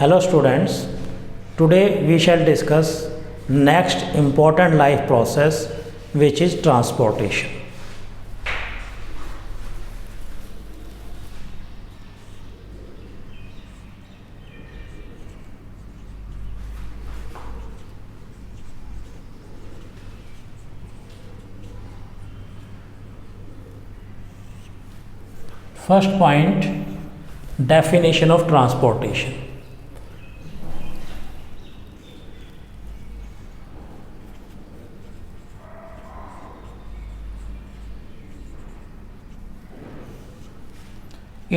Hello students, today we shall discuss next important life process which is transportation. First point, definition of transportation.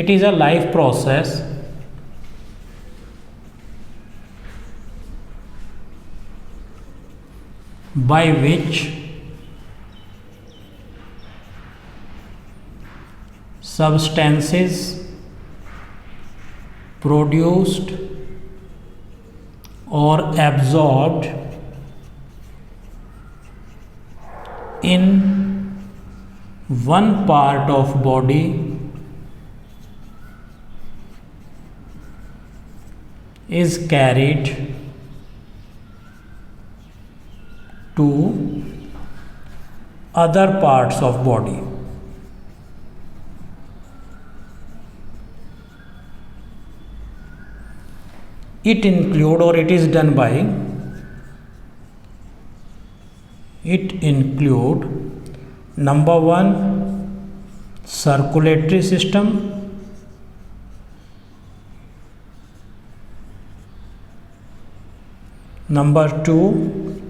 It is a life process by which substances produced or absorbed in one part of body is carried to other parts of body. It include or it is done by, it include number 1 circulatory system, number 2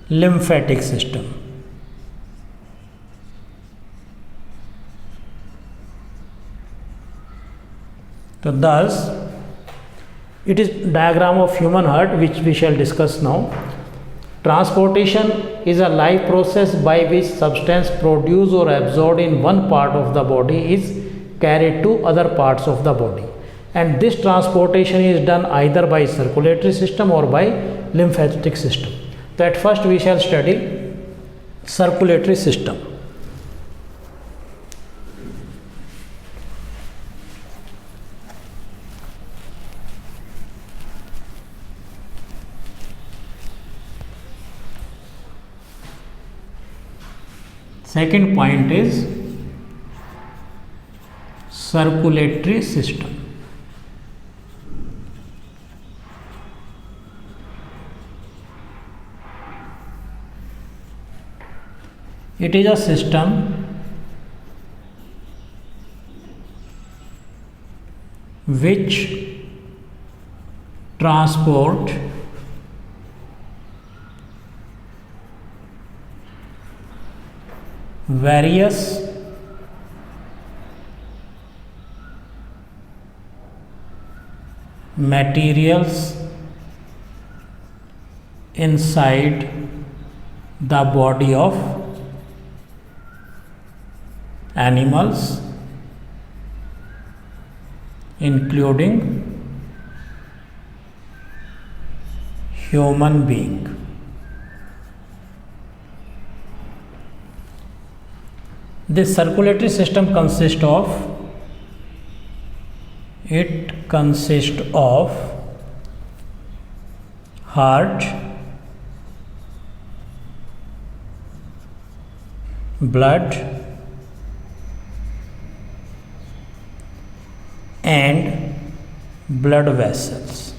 lymphatic system. So thus it is diagram of human heart which we shall discuss now. Transportation is a life process by which substance produced or absorbed in one part of the body is carried to other parts of the body, and this transportation is done either by circulatory system or by lymphatic system. So at first we shall study circulatory system. Second point is circulatory system. It is a system which transport various materials inside the body of animals, including human being. This circulatory system consists of heart, blood and blood vessels.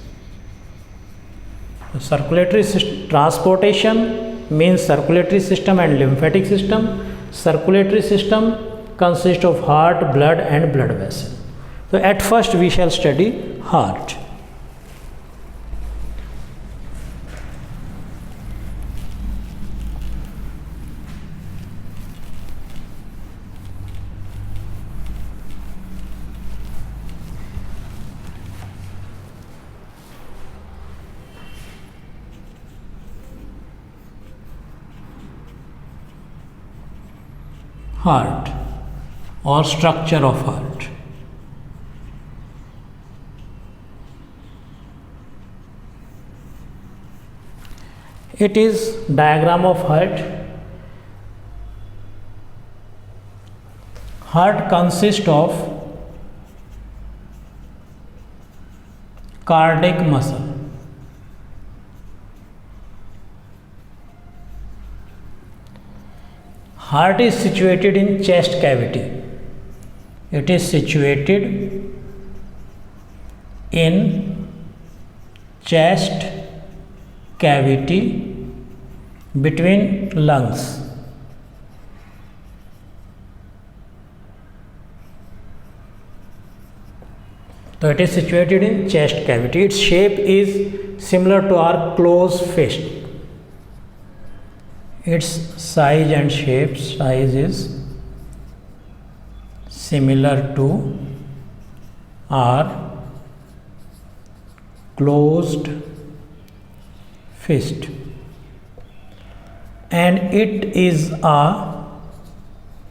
So circulatory transportation means circulatory system and lymphatic system. Circulatory system consists of heart, blood and blood vessel. So at first we shall study heart. Heart or structure of heart. It is diagram of heart. Heart consists of cardiac muscle. Heart is situated in chest cavity. It is situated in chest cavity between lungs. So it is situated in chest cavity. Its shape is similar to our closed fist. Its size and shape is similar to our closed fist, and it is a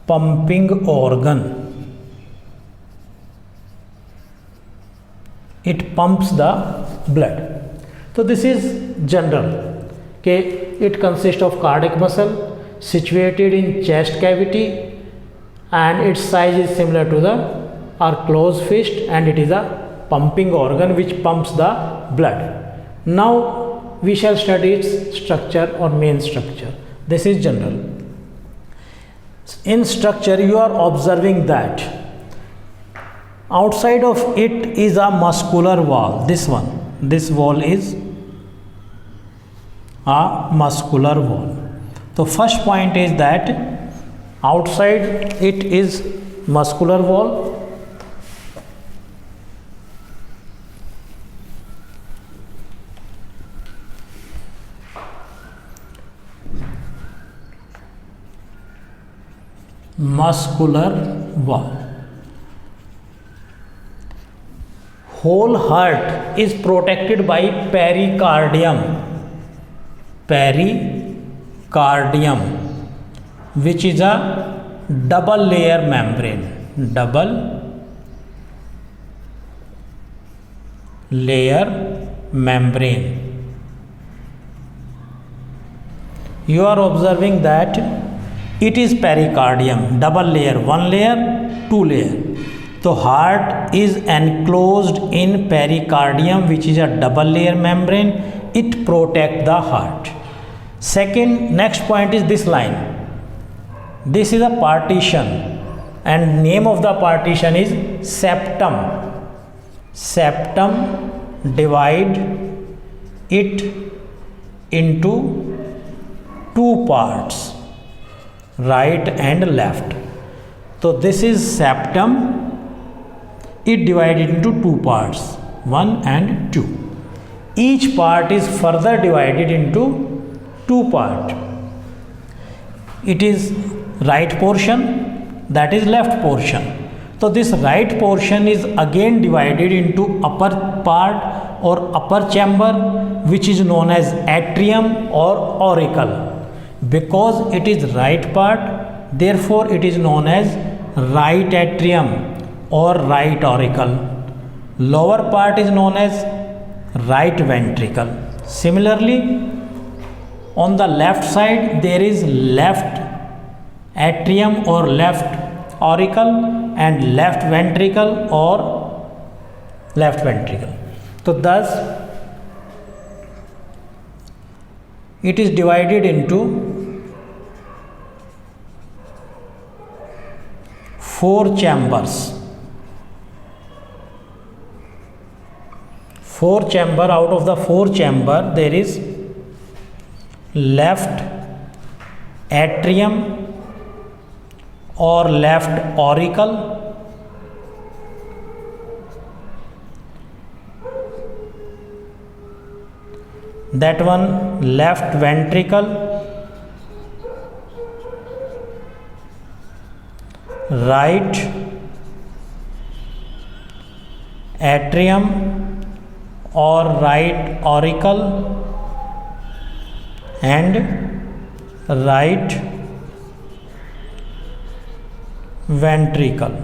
pumping organ. It pumps the blood. So this is general. Okay, it consists of cardiac muscle situated in chest cavity, and its size is similar to the our closed fist, and it is a pumping organ which pumps the blood. Now we shall study its structure or main structure. This is general. In structure, you are observing that outside of it is a muscular wall. This wall is a muscular wall. So first point is that outside it is muscular wall. Muscular wall. Whole heart is protected by pericardium. Pericardium, which is a double layer membrane. Double layer membrane. You are observing that it is pericardium, double layer, one layer, two layer. So heart is enclosed in pericardium, which is a double layer membrane. It protects the heart. Second, next point is this line. This is a partition, and name of the partition is septum. Septum divide it into two parts, right and left. So this is septum. It divided into two parts, 1 and 2. Each part is further divided into two parts. It is right portion, that is left portion. So this right portion is again divided into upper part or upper chamber, which is known as atrium or auricle. Because it is right part, therefore it is known as right atrium or right auricle. Lower part is known as right ventricle. Similarly, on the left side there is left atrium or left auricle and left ventricle or left ventricle. So thus it is divided into four chambers. Four chamber. Out of the four chamber there is left atrium or left auricle, that one left ventricle, right atrium or right auricle, and right ventricle.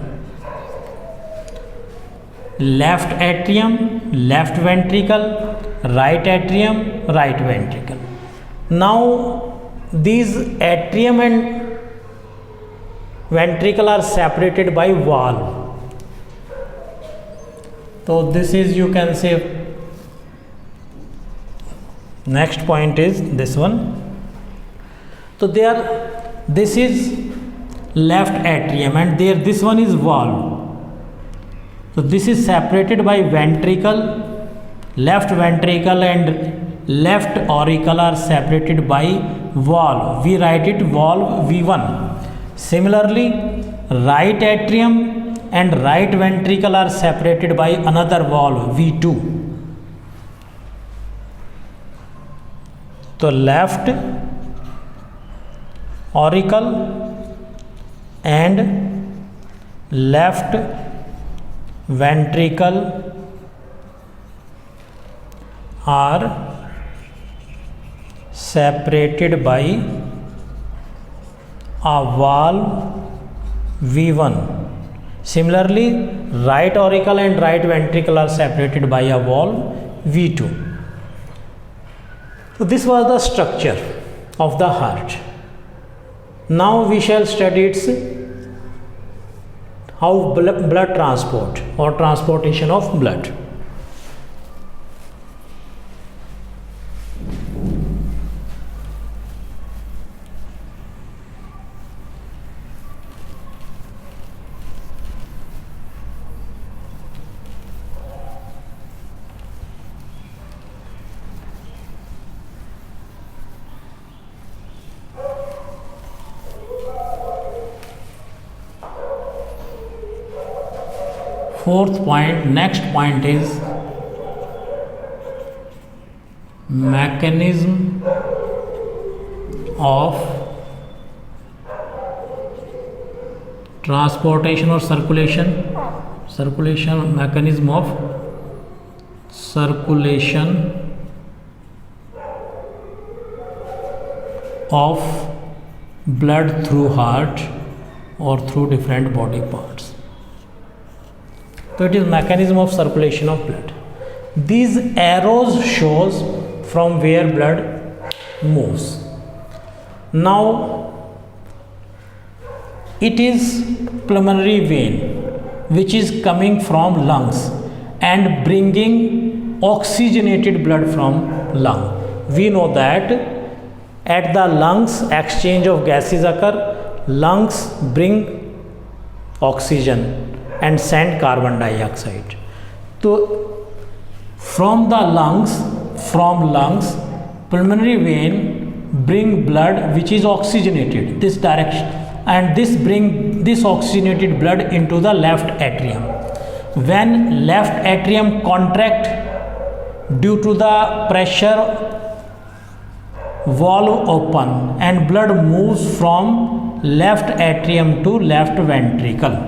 Left atrium, left ventricle, right atrium, right ventricle. Now these atrium and ventricle are separated by valve. So this is, you can say, next point is this one. So there, this is left atrium and there this one is valve. So this is separated by ventricle. Left ventricle and left auricle are separated by valve. We write it valve V1. Similarly, right atrium and right ventricle are separated by another valve V2. So left auricle and left ventricle are separated by a valve V1. Similarly, right auricle and right ventricle are separated by a valve V2. So this was the structure of the heart. Now we shall study its how blood transport or transportation of blood. Fourth point, next point is mechanism of transportation or circulation mechanism of circulation of blood through heart or through different body parts. So it is mechanism of circulation of blood. These arrows shows from where blood moves. Now it is pulmonary vein which is coming from lungs and bringing oxygenated blood from lung. We know that at the lungs exchange of gases occur. Lungs bring oxygen and send carbon dioxide. So from lungs, pulmonary vein bring blood which is oxygenated this direction, and this bring this oxygenated blood into the left atrium. When left atrium contract due to the pressure, valve open and blood moves from left atrium to left ventricle.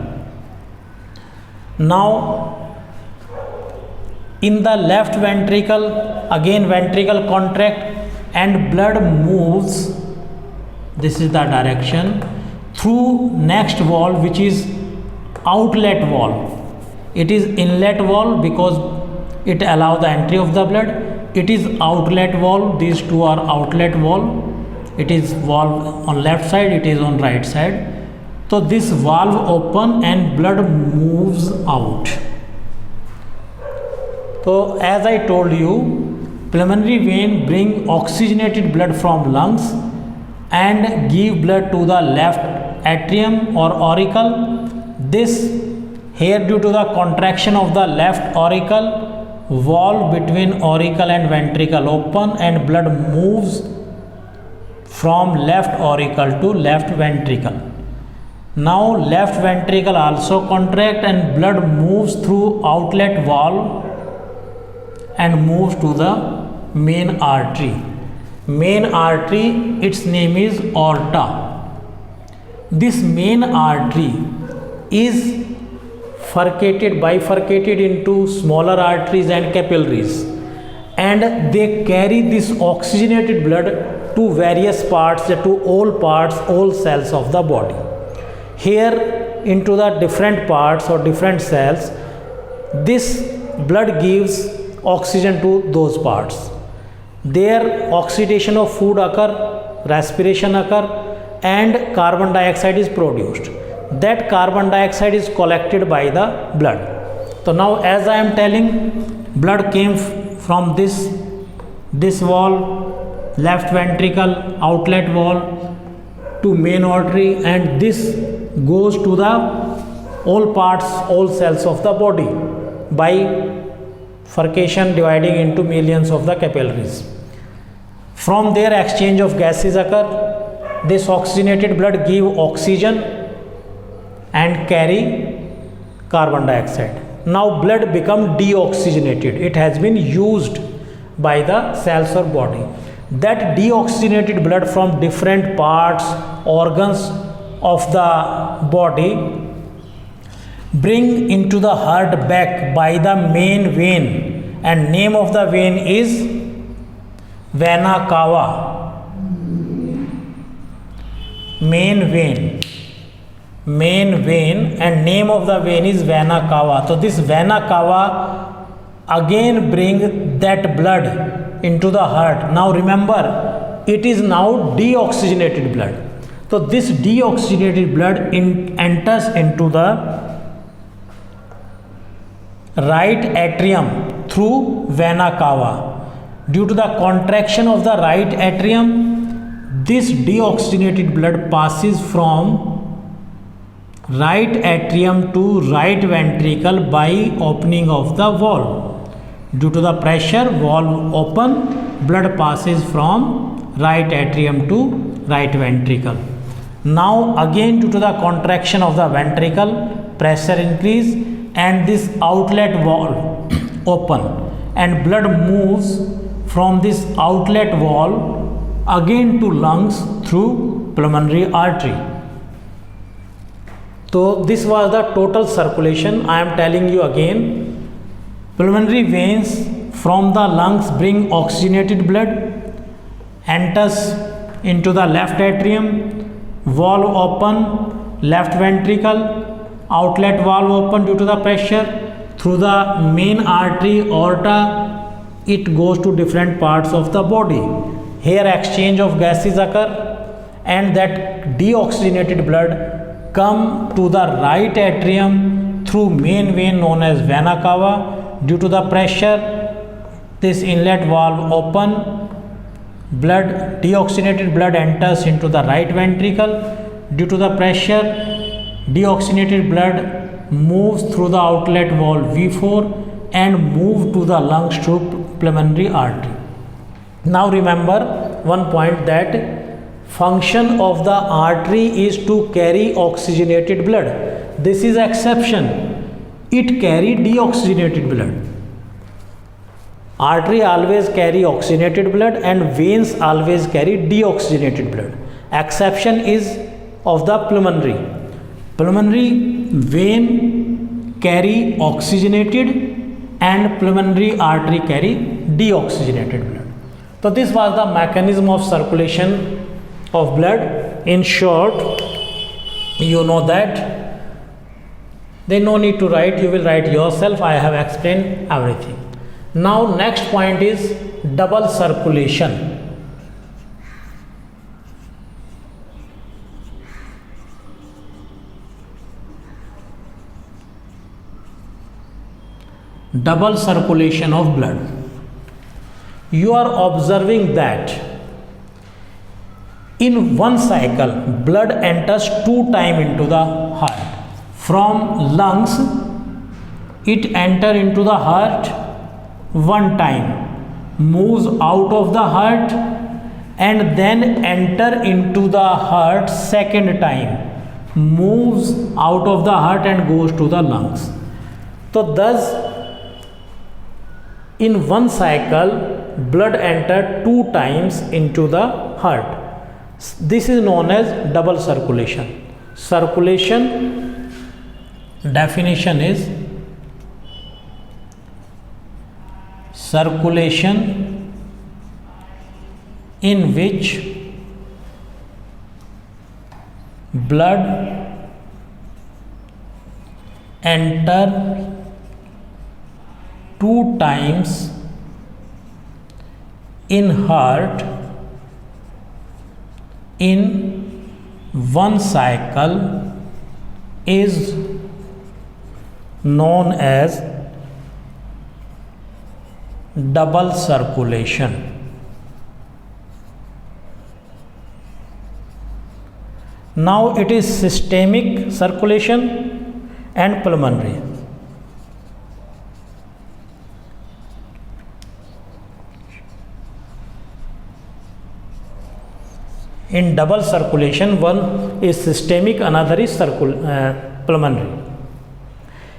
Now in the left ventricle, again ventricle contract and blood moves, this is the direction, through next valve which is outlet valve. It is inlet valve because it allows the entry of the blood. It is outlet valve, these two are outlet valve. It is valve on left side, it is on right side. So this valve open and blood moves out. So as I told you, pulmonary vein bring oxygenated blood from lungs and give blood to the left atrium or auricle. This here due to the contraction of the left auricle, valve between auricle and ventricle open and blood moves from left auricle to left ventricle. Now left ventricle also contract and blood moves through outlet valve and moves to the main artery. Main artery, its name is aorta. This main artery is bifurcated into smaller arteries and capillaries, and they carry this oxygenated blood to various parts, to all cells of the body. Here into the different parts or different cells, this blood gives oxygen to those parts. There oxidation of food occur, respiration occur, and carbon dioxide is produced. That carbon dioxide is collected by the blood. So now as I am telling, blood came from this this wall, left ventricle, outlet wall to main artery, and this goes to the all parts, all cells of the body by bifurcation dividing into millions of the capillaries. From there exchange of gases occur. This oxygenated blood give oxygen and carry carbon dioxide. Now blood become deoxygenated. It has been used by the cells or body. That deoxygenated blood from different parts, organs of the body bring into the heart back by the main vein, and name of the vein is vena cava. Main vein, and name of the vein is vena cava. So this vena cava again bring that blood into the heart. Now remember, it is now deoxygenated blood. So this deoxygenated blood enters into the right atrium through vena cava. Due to the contraction of the right atrium, this deoxygenated blood passes from right atrium to right ventricle by opening of the valve. Due to the pressure, valve open, blood passes from right atrium to right ventricle. Now again due to the contraction of the ventricle, pressure increase and this outlet valve open, and blood moves from this outlet valve again to lungs through pulmonary artery. So this was the total circulation. I am telling you again. Pulmonary veins from the lungs bring oxygenated blood, enters into the left atrium, valve open, left ventricle, outlet valve open due to the pressure, through the main artery aorta, it goes to different parts of the body. Here exchange of gases occur, and that deoxygenated blood come to the right atrium through main vein known as vena cava. Due to the pressure, this inlet valve open, blood, deoxygenated blood enters into the right ventricle. Due to the pressure, deoxygenated blood moves through the outlet valve V4 and move to the lungs through pulmonary artery. Now remember one point, that function of the artery is to carry oxygenated blood. This is exception. It carry deoxygenated blood. Artery always carry oxygenated blood and veins always carry deoxygenated blood. Exception is of the pulmonary. Pulmonary vein carry oxygenated and pulmonary artery carry deoxygenated blood. So this was the mechanism of circulation of blood. In short, you know that. Then no need to write, you will write yourself. I have explained everything. Now next point is double circulation. Double circulation of blood. You are observing that in one cycle blood enters 2 times into the heart. From lungs, it enter into the heart 1 time, moves out of the heart, and then enter into the heart 2nd time, moves out of the heart and goes to the lungs. So thus, in one cycle, blood enter 2 times into the heart. This is known as double circulation. Circulation definition is circulation in which blood enter 2 times in heart in one cycle is known as double circulation. Now it is systemic circulation and pulmonary. In double circulation, one is systemic, another is pulmonary.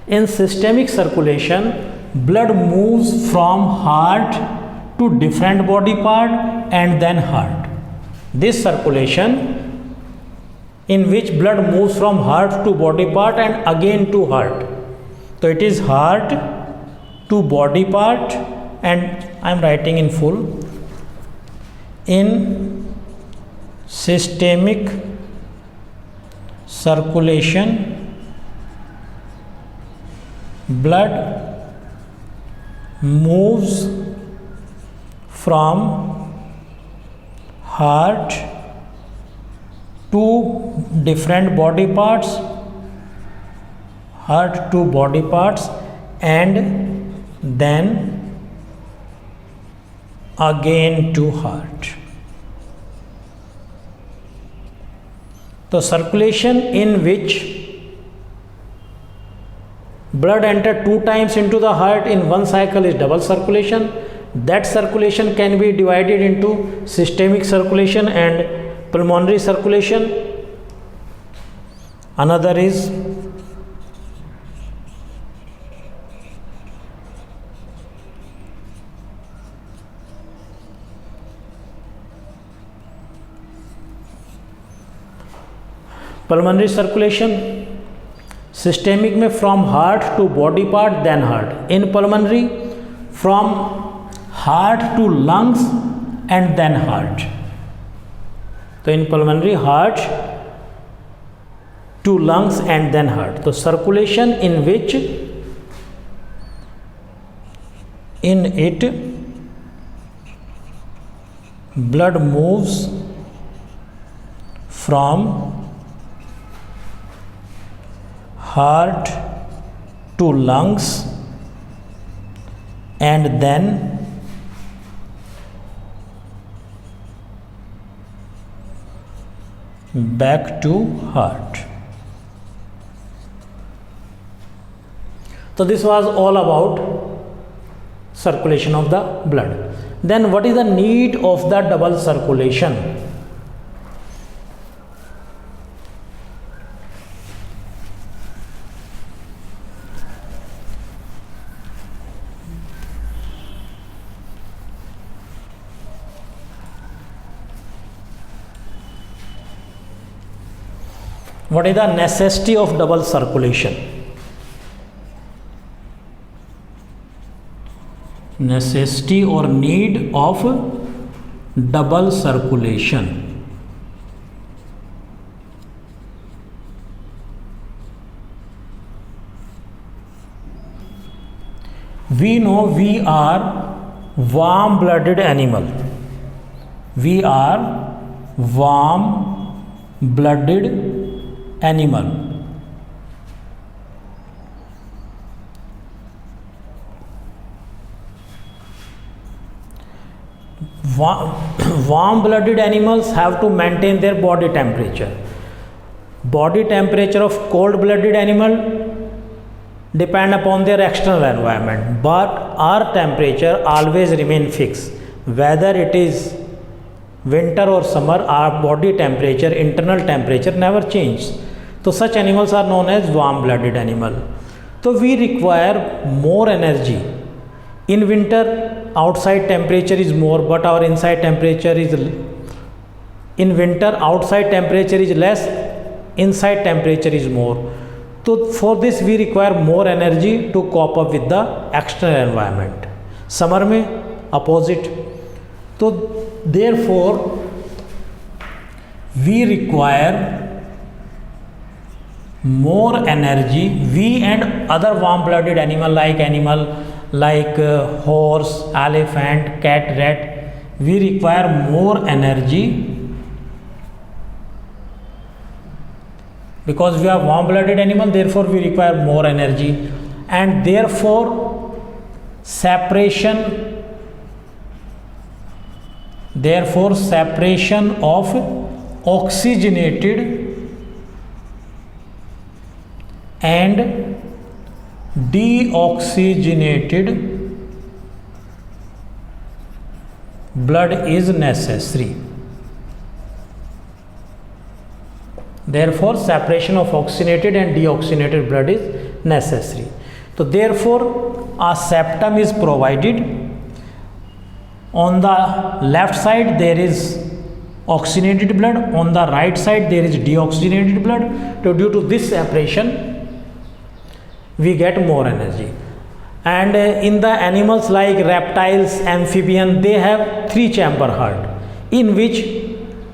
In systemic circulation, blood moves from heart to different body part and then heart. This circulation in which blood moves from heart to body part and again to heart. So it is heart to body part, and I am writing in full. In systemic circulation, blood moves from heart to different body parts, and then again to heart. So circulation in which blood enter 2 times into the heart in one cycle is double circulation. That circulation can be divided into systemic circulation and pulmonary circulation. Another is pulmonary circulation. Systemic में from heart to body part then heart. In pulmonary, from heart to lungs and then heart. So in pulmonary, heart to lungs and then heart. So circulation in which in it blood moves from heart to lungs and then back to heart. So this was all about circulation of the blood. Then what is the need of the double circulation? What is the necessity of double circulation? Necessity or need of double circulation. We know we are warm-blooded animal. We are warm-blooded animal. Warm-blooded animals have to maintain their body temperature. Body temperature of cold-blooded animal depend upon their external environment, but our temperature always remain fixed. Whether it is winter or summer, our body temperature, internal temperature never changes. So such animals are known as warm-blooded animal. So we require more energy. In winter, outside temperature is more, but our inside temperature is in winter outside temperature is less, inside temperature is more. So for this we require more energy to cope up with the external environment. Summer में opposite. So therefore we require more energy. We and other warm-blooded animal like horse, elephant, cat, rat, we require more energy because we are warm-blooded animal. Therefore we require more energy, and therefore separation of oxygenated and deoxygenated blood is necessary. Therefore, separation of oxygenated and deoxygenated blood is necessary. So, therefore, a septum is provided. On the left side, there is oxygenated blood. On the right side, there is deoxygenated blood. So, due to this separation, we get more energy. And in the animals like reptiles, amphibian, they have 3-chamber heart, in which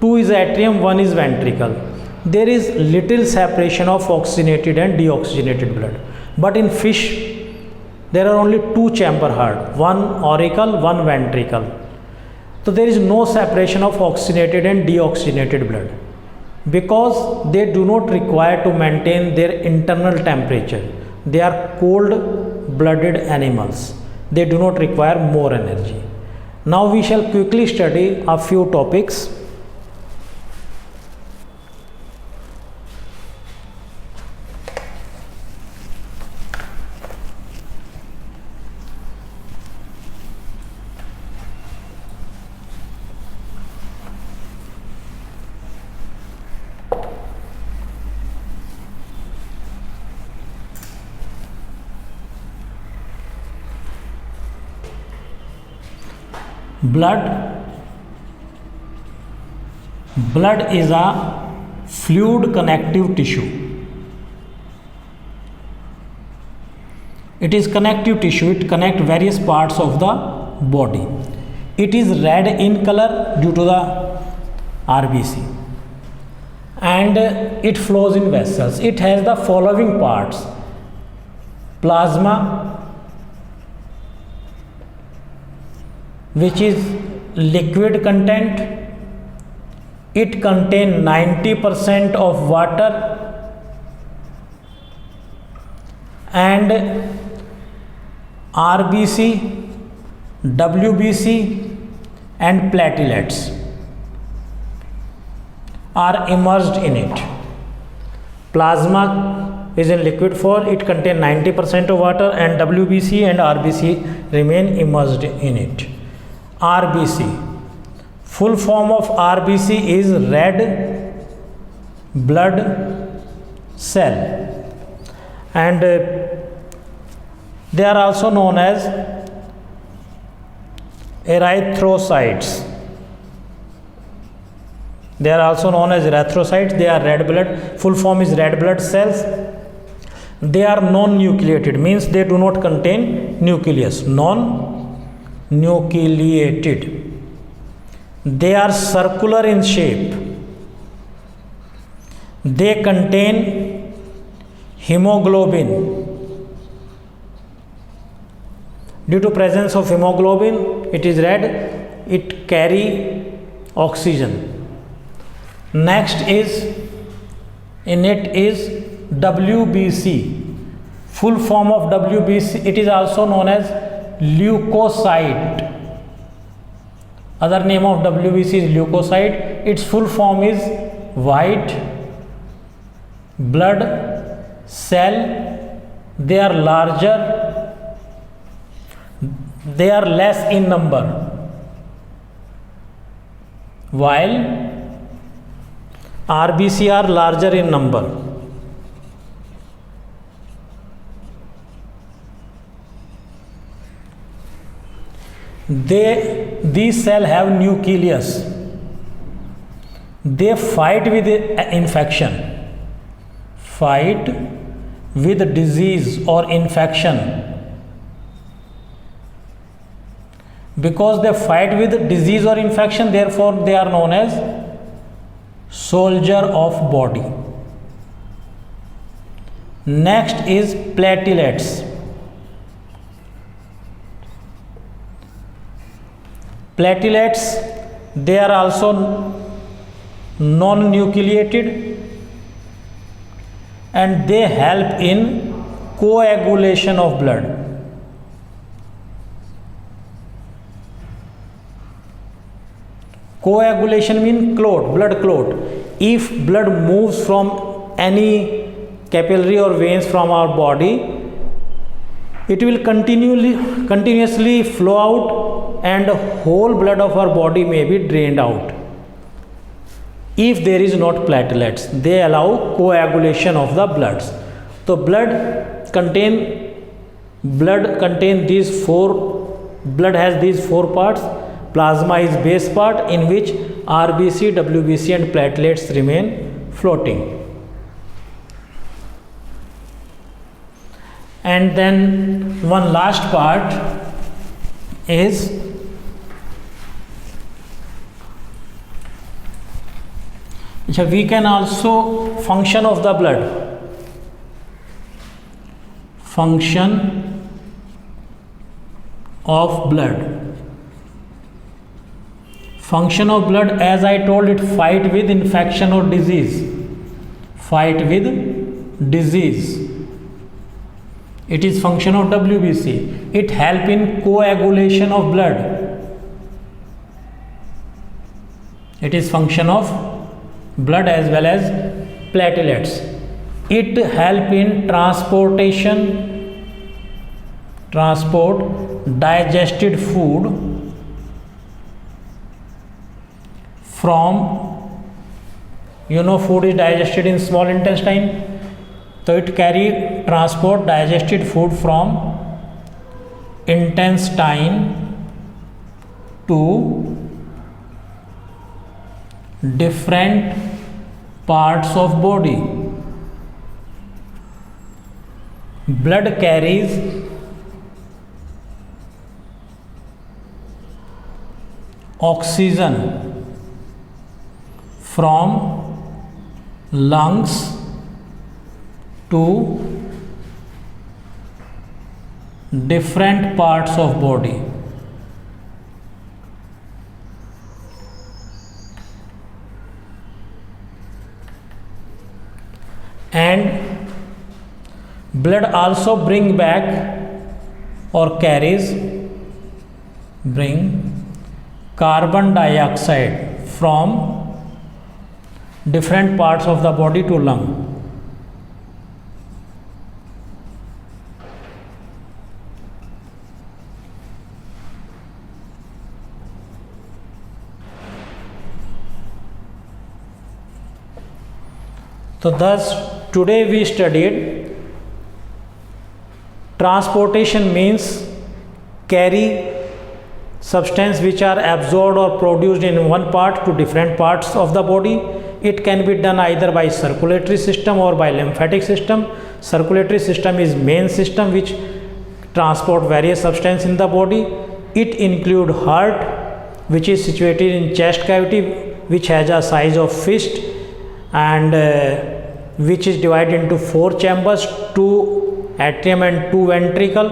2 is atrium, 1 is ventricle. There is little separation of oxygenated and deoxygenated blood. But in fish, there are only 2-chamber heart, 1 auricle, 1 ventricle. So there is no separation of oxygenated and deoxygenated blood, because they do not require to maintain their internal temperature. They are cold blooded animals. They do not require more energy. Now we shall quickly study a few topics. Blood is a fluid connective tissue. It is connective tissue. It connects various parts of the body. It is red in color due to the RBC, and it flows in vessels. It has the following parts: plasma, which is liquid content. It contains 90% of water, and RBC, WBC and platelets are immersed in it. Plasma is in liquid form. It contains 90% of water, and WBC and RBC remain immersed in it. RBC, full form of RBC is red blood cell, and they are also known as erythrocytes. They are also known as erythrocytes. They are red blood. Full form is red blood cells. They are non-nucleated, means they do not contain nucleus. Non-nucleated. They are circular in shape. They contain hemoglobin. Due to presence of hemoglobin, it is red. It carry oxygen. Next is WBC. Full form of WBC, it is also known as leukocyte. Other name of WBC is leukocyte. Its full form is white blood cell. They are larger. They are less in number, while RBC are larger in number. These cells have nucleus. They fight with infection, fight with disease or infection. Because they fight with disease or infection, therefore they are known as soldier of body. Next is platelets. Platelets, they are also non-nucleated, and they help in coagulation of blood. Coagulation means clot, blood clot. If blood moves from any capillary or veins from our body, it will continuously flow out and whole blood of our body may be drained out. If there is not platelets, they allow coagulation of the bloods. So blood has these four parts. Plasma is base part in which RBC, WBC and platelets remain floating. And then one last part is we can also function of the blood. Function of blood. Function of blood, as I told, it fight with infection or disease. Fight with disease. It is function of WBC. It help in coagulation of blood. It is function of blood as well as platelets. It help in transport digested food from, food is digested in small intestine. So it transport digested food from intestine to different parts of body. Blood carries oxygen from lungs to different parts of body. And blood also bring carbon dioxide from different parts of the body to lung. So thus today we studied transportation means carry substance which are absorbed or produced in one part to different parts of the body. It can be done either by circulatory system or by lymphatic system. Circulatory system is main system which transport various substance in the body. It include heart, which is situated in chest cavity, which has a size of fist and which is divided into 4 chambers, 2 atrium and 2 ventricle.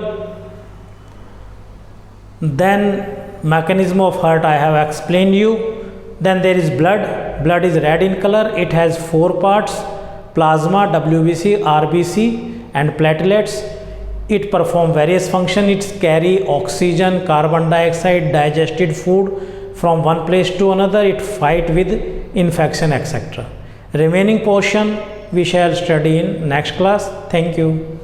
Then mechanism of heart I have explained you. Then there is blood is red in color. It has 4 parts: plasma, WBC, RBC and platelets. It perform various functions. It carry oxygen, carbon dioxide, digested food from one place to another. It fight with infection, etc. Remaining portion we shall study in next class. Thank you.